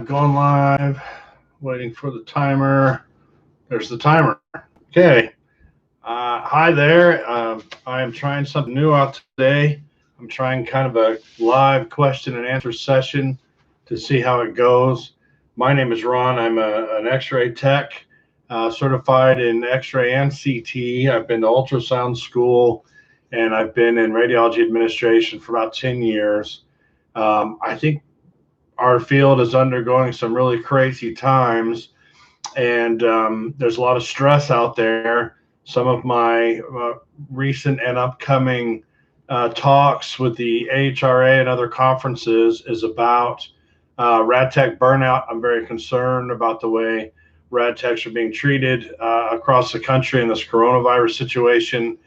Going live, waiting for the timer. There's the timer. Okay. Hi there. I am trying something new out today. I'm trying kind of a live question and answer session to see how it goes. My name is Ron. I'm an X-ray tech, certified in X-ray and CT. I've been to ultrasound school, and I've been in radiology administration for about 10 years. I think our field is undergoing some really crazy times, and there's a lot of stress out there. Some of my recent and upcoming talks with the AHRA and other conferences is about rad tech burnout. I'm very concerned about the way rad techs are being treated across the country in this coronavirus situation,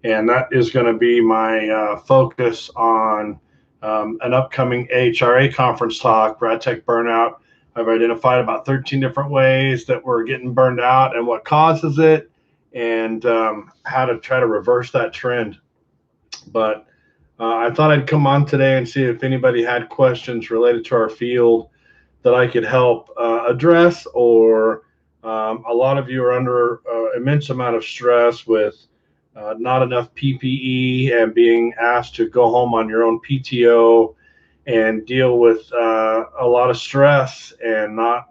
and that is going to be my focus on an upcoming AHRA conference talk, Rad Tech Burnout. I've identified about 13 different ways that we're getting burned out and what causes it, and how to try to reverse that trend. But I thought I'd come on today and see if anybody had questions related to our field that I could help address, or a lot of you are under immense amount of stress with not enough PPE and being asked to go home on your own PTO and deal with a lot of stress and not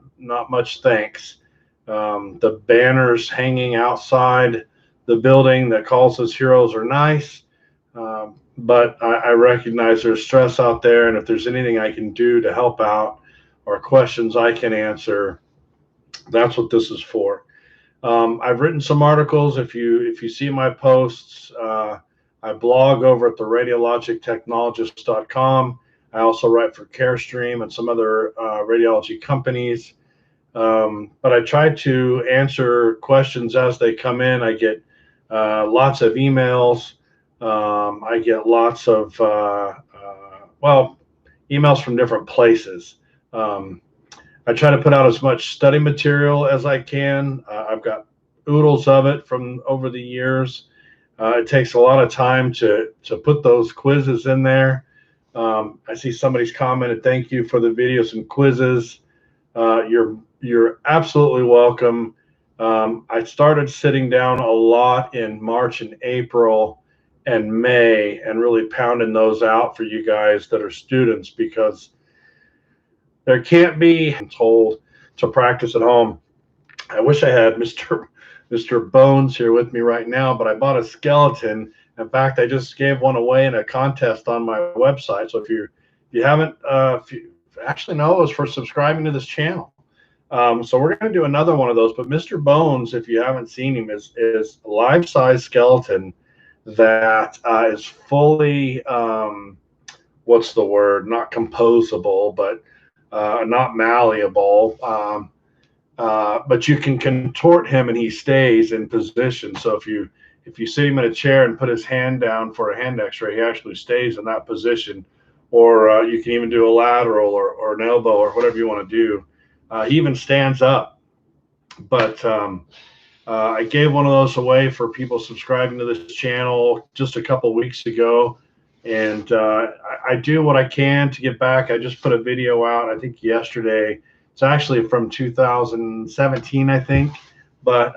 much thanks. The banners hanging outside the building that calls us heroes are nice, but I recognize there's stress out there, and if there's anything I can do to help out or questions I can answer, that's what this is for. I've written some articles. If you see my posts, I blog over at the radiologictechnologist.com. I also write for CareStream and some other radiology companies. But I try to answer questions as they come in. I get lots of emails. I get lots of emails from different places. I try to put out as much study material as I can. I've got oodles of it from over the years. It takes a lot of time to put those quizzes in there. I see somebody's commented, "Thank you for the videos and quizzes." You're absolutely welcome. I started sitting down a lot in March and April and May and really pounding those out for you guys that are students, because there can't be told to practice at home. I wish I had Mr. Bones here with me right now, but I bought a skeleton. In fact, I just gave one away in a contest on my website. So if you haven't, if you actually know, it was for subscribing to this channel. So we're going to do another one of those. But Mr. Bones, if you haven't seen him, is a life-size skeleton that is fully, what's the word? Not composable, but not malleable, but you can contort him and he stays in position. So if you sit him in a chair and put his hand down for a hand X-ray, he actually stays in that position. Or you can even do a lateral or an elbow or whatever you want to do. He even stands up. But I gave one of those away for people subscribing to this channel just a couple weeks ago. And I do what I can to get back. I just put a video out, I think yesterday. It's actually from 2017, I think. But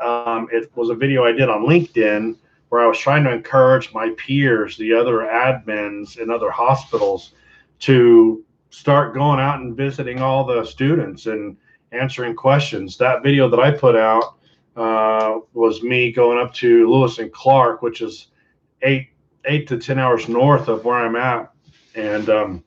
it was a video I did on LinkedIn where I was trying to encourage my peers, the other admins in other hospitals, to start going out and visiting all the students and answering questions. That video that I put out was me going up to Lewis and Clark, which is 8 to 10 hours north of where I'm at. And I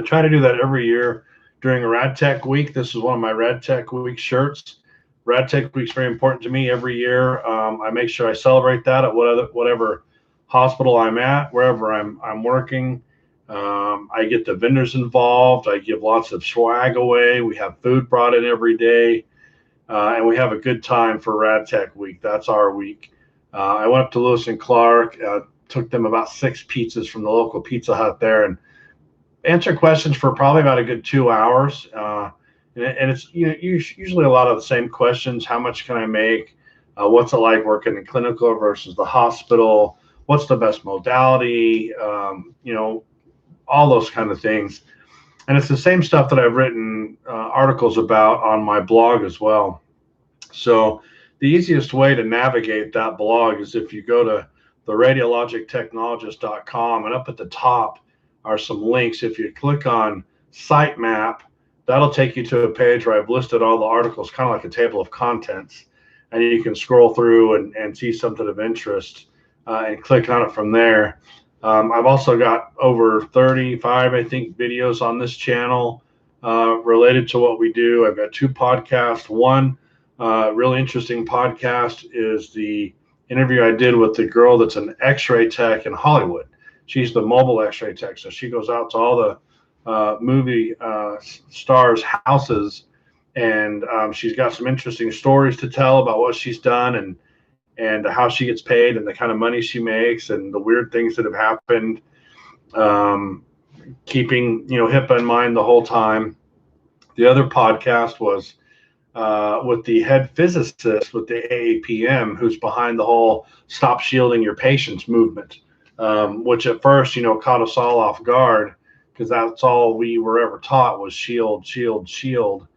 try to do that every year during a Rad Tech Week. This is one of my Rad Tech Week shirts. Rad Tech Week is very important to me every year. I make sure I celebrate that at whatever hospital I'm at, wherever I'm working. I get the vendors involved. I give lots of swag away. We have food brought in every day. And we have a good time for Rad Tech Week. That's our week. I went up to Lewis and Clark, took them about 6 pizzas from the local Pizza Hut there, and answered questions for probably about a good 2 hours. And it's usually a lot of the same questions. How much can I make? What's it like working in clinical versus the hospital? What's the best modality? All those kind of things. And it's the same stuff that I've written articles about on my blog as well. So the easiest way to navigate that blog is if you go to the radiologictechnologist.com, and up at the top are some links. If you click on sitemap, that'll take you to a page where I've listed all the articles, kind of like a table of contents, and you can scroll through and see something of interest and click on it from there. I've also got over 35, I think, videos on this channel related to what we do. I've got 2 podcasts. One really interesting podcast is the interview I did with the girl that's an X-ray tech in Hollywood. She's the mobile X-ray tech, so she goes out to all the movie stars' houses, and she's got some interesting stories to tell about what she's done and how she gets paid and the kind of money she makes and the weird things that have happened. Keeping HIPAA in mind the whole time. The other podcast was with the head physicist with the AAPM, who's behind the whole "Stop Shielding Your Patients" movement, which at first caught us all off guard because that's all we were ever taught was shield, shield, shield.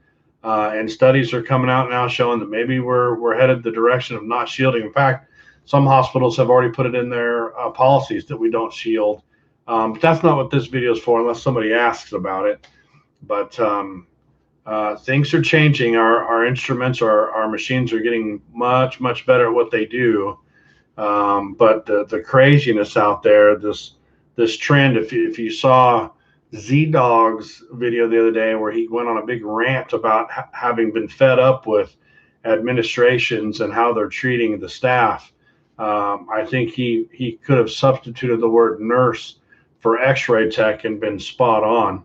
And studies are coming out now showing that maybe we're headed the direction of not shielding. In fact, some hospitals have already put it in their policies that we don't shield. But that's not what this video is for, unless somebody asks about it. But things are changing. Our instruments, our machines are getting much, much better at what they do. But the craziness out there, this trend, if you saw Z-Dog's video the other day where he went on a big rant about having been fed up with administrations and how they're treating the staff. I think he could have substituted the word nurse for X-ray tech and been spot on.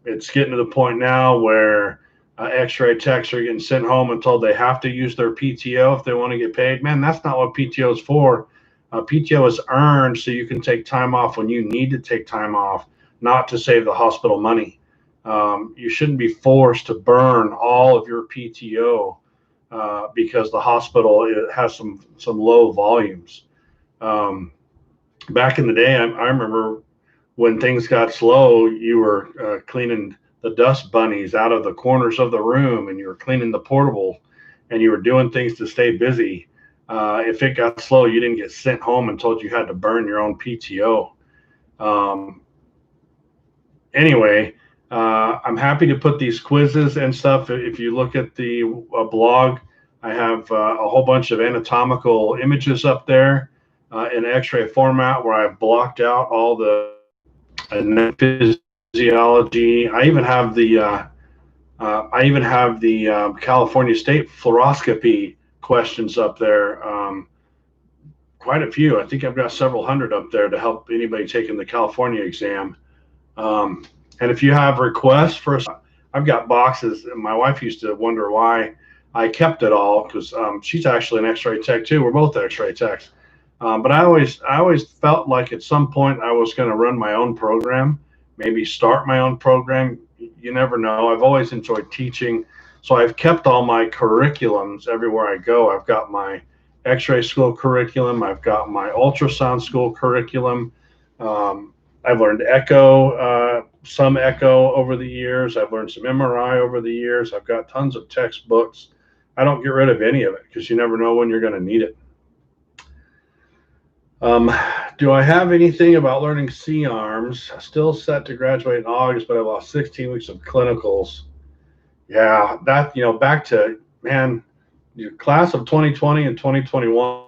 It's getting to the point now where X-ray techs are getting sent home and told they have to use their PTO if they want to get paid. Man, that's not what PTO is for. PTO is earned so you can take time off when you need to take time off, not to save the hospital money. You shouldn't be forced to burn all of your PTO because the hospital has some low volumes. Back in the day, I remember when things got slow, you were cleaning the dust bunnies out of the corners of the room, and you were cleaning the portable, and you were doing things to stay busy. If it got slow, you didn't get sent home and told you had to burn your own PTO. Anyway, I'm happy to put these quizzes and stuff. If you look at the blog, I have a whole bunch of anatomical images up there in X-ray format where I've blocked out all the physiology. I even have the California State fluoroscopy questions up there. Quite a few. I think I've got several hundred up there to help anybody taking the California exam. And if you have requests for, I've got boxes. And my wife used to wonder why I kept it all because she's actually an X-ray tech too. We're both X-ray techs. But I always felt like at some point I was going to run my own program, maybe start my own program. You never know. I've always enjoyed teaching. So I've kept all my curriculums everywhere I go. I've got my X-ray school curriculum. I've got my ultrasound school curriculum. I've learned echo, some echo over the years. I've learned some MRI over the years. I've got tons of textbooks. I don't get rid of any of it because you never know when you're going to need it. Do I have anything about learning C-arms? Still set to graduate in August, but I lost 16 weeks of clinicals. Yeah, that, back to, man, your class of 2020 and 2021,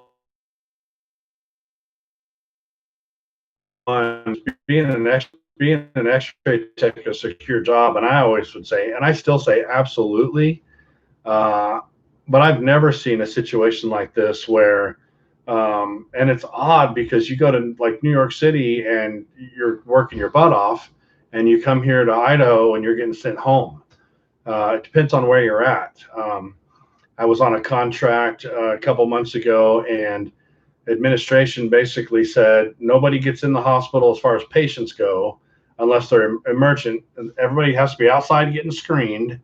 being an X-ray tech, a secure job, and I always would say, and I still say absolutely, but I've never seen a situation like this where, and it's odd because you go to like New York City and you're working your butt off, and you come here to Idaho and you're getting sent home. It depends on where you're at. I was on a contract a couple months ago, and administration basically said nobody gets in the hospital as far as patients go unless they're emergent. Everybody has to be outside getting screened,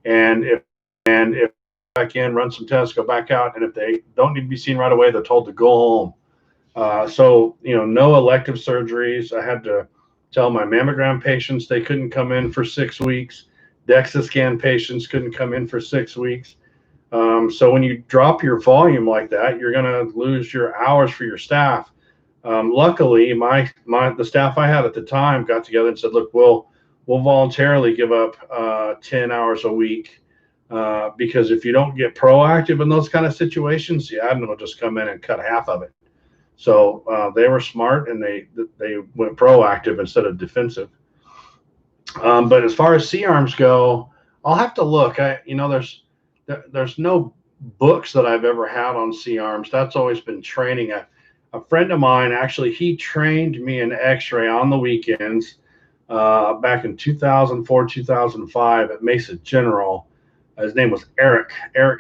and if back in, run some tests, go back out, and if they don't need to be seen right away, they're told to go home. So no elective surgeries. I had to tell my mammogram patients they couldn't come in for 6 weeks. DEXA scan patients couldn't come in for 6 weeks. So when you drop your volume like that, you're going to lose your hours for your staff. Luckily, the staff I had at the time got together and said, "Look, we'll voluntarily give up 10 hours a week because if you don't get proactive in those kind of situations, the admin will just come in and cut half of it." So they were smart and they went proactive instead of defensive. But as far as C-arms go, I'll have to look. There's no books that I've ever had on C-arms. That's always been training. A friend of mine, actually, he trained me in X-ray on the weekends back in 2004, 2005 at Mesa General. His name was Eric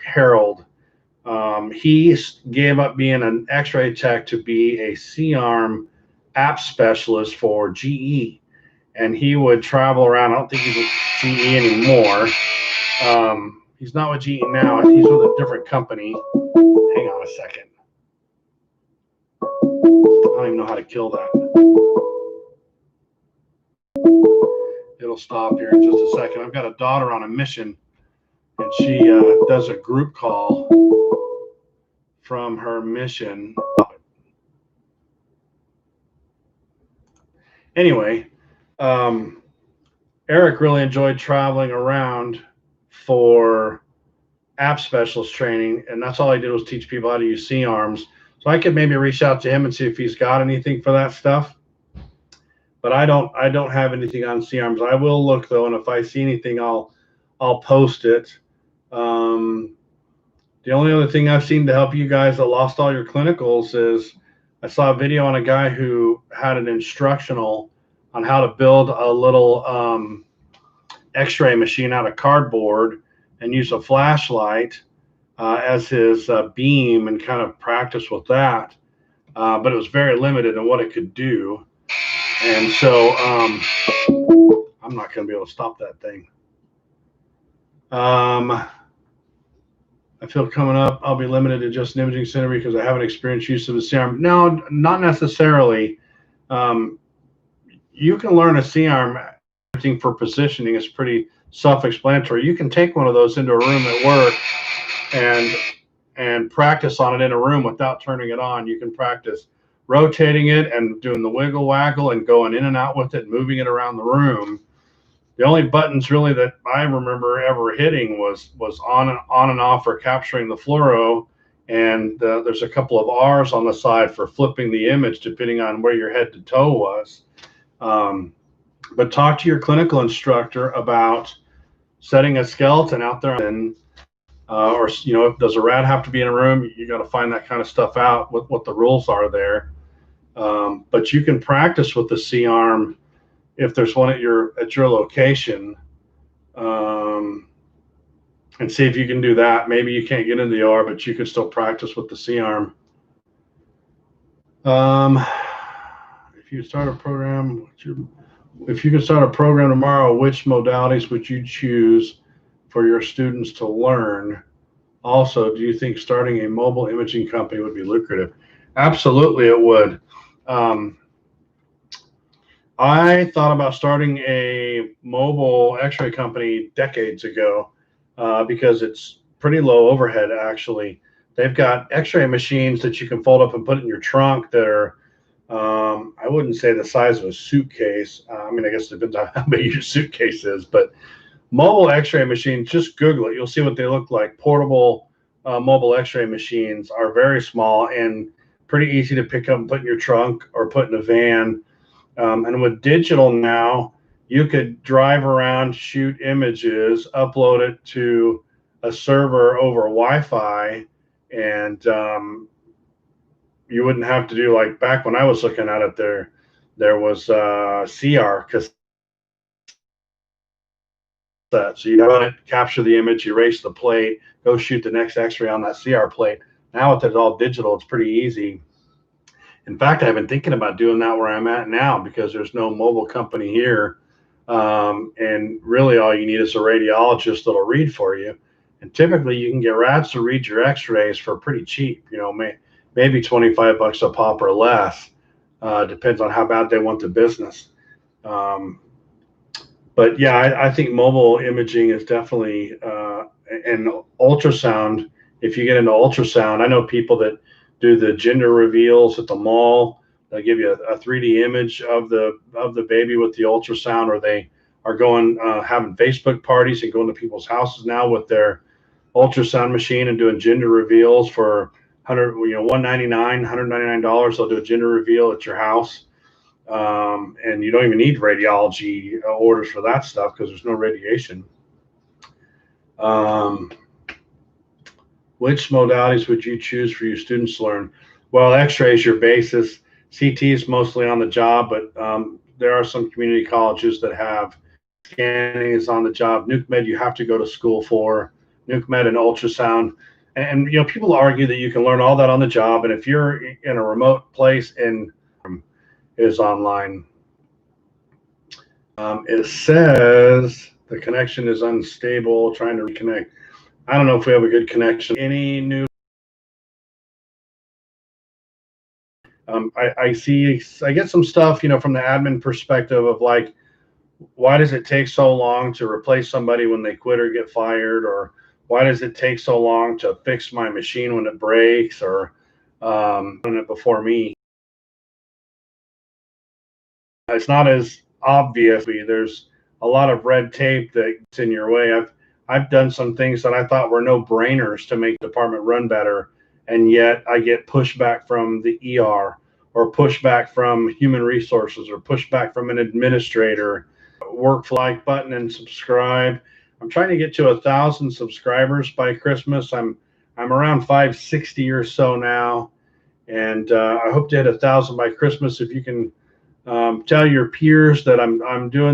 Harold. He gave up being an X-ray tech to be a C-arm app specialist for GE. And he would travel around. I don't think he's with GE anymore. He's not with GE now. He's with a different company. Hang on a second. I don't even know how to kill that. It'll stop here in just a second. I've got a daughter on a mission, and she does a group call from her mission. Anyway, Eric really enjoyed traveling around for app specialist training, and that's all I did was teach people how to use C-arms. So I could maybe reach out to him and see if he's got anything for that stuff. But I don't have anything on C-arms. I will look though, and if I see anything, I'll post it. The only other thing I've seen to help you guys that lost all your clinicals is I saw a video on a guy who had an instructional on how to build a little X-ray machine out of cardboard and use a flashlight as his beam and kind of practice with that. But it was very limited in what it could do. And so I'm not going to be able to stop that thing. I feel coming up, I'll be limited to just an imaging center because I haven't experienced use of a C-arm. No, not necessarily. You can learn a C-arm for positioning. It's pretty self-explanatory. You can take one of those into a room at work and practice on it in a room without turning it on. You can practice rotating it and doing the wiggle waggle and going in and out with it, moving it around the room. The only buttons really that I remember ever hitting was on and off for capturing the fluoro, and there's a couple of R's on the side for flipping the image depending on where your head to toe was. But talk to your clinical instructor about setting a skeleton out there, and or does a rad have to be in a room? You got to find that kind of stuff out. What the rules are there. But you can practice with the C-arm if there's one at your location, and see if you can do that. Maybe you can't get into the OR, but you can still practice with the C-arm. If you start a program, if you could start a program tomorrow, which modalities would you choose for your students to learn? Also, do you think starting a mobile imaging company would be lucrative? Absolutely, it would. I thought about starting a mobile X-ray company decades ago because it's pretty low overhead, actually. They've got X-ray machines that you can fold up and put in your trunk that are, I wouldn't say the size of a suitcase. I mean, I guess it depends on how big your suitcase is, but mobile X-ray machines, just Google it. You'll see what they look like. Portable mobile X-ray machines are very small and pretty easy to pick up and put in your trunk or put in a van. And with digital now, you could drive around, shoot images, upload it to a server over Wi-Fi, and you wouldn't have to do like back when I was looking at it. There was CR cassette, so you run it, capture the image, erase the plate, go shoot the next X-ray on that CR plate. Now with it all digital, it's pretty easy. In fact, I've been thinking about doing that where I'm at now because there's no mobile company here. And really all you need is a radiologist that'll read for you. And typically you can get rads to read your X-rays for pretty cheap, maybe $25 a pop or less. Depends on how bad they want the business. Um, but yeah, I think mobile imaging is definitely and ultrasound. If you get into ultrasound, I know people that do the gender reveals at the mall. They give you a 3D image of the baby with the ultrasound, or they are going having Facebook parties and going to people's houses now with their ultrasound machine and doing gender reveals for 199 $199. They'll do a gender reveal at your house, and you don't even need radiology orders for that stuff because there's no radiation. Um, which modalities would you choose for your students to learn? Well, X-ray is your basis. CT is mostly on the job, but there are some community colleges that have scanning is on the job. Nuke Med you have to go to school for. Nuke Med and ultrasound. And people argue that you can learn all that on the job, and if you're in a remote place and is online. It says the connection is unstable, trying to reconnect. I don't know if we have a good connection. Any new? I get some stuff, from the admin perspective of like, why does it take so long to replace somebody when they quit or get fired? Or why does it take so long to fix my machine when it breaks, or doing it before me? It's not as obvious. There's a lot of red tape that gets in your way. I've done some things that I thought were no brainers to make the department run better, and yet I get pushback from the ER, or pushback from human resources, or pushback from an administrator. Work like button and subscribe. I'm trying to get to 1,000 subscribers by Christmas. I'm around 560 or so now, and I hope to hit 1,000 by Christmas. If you can tell your peers that I'm doing that.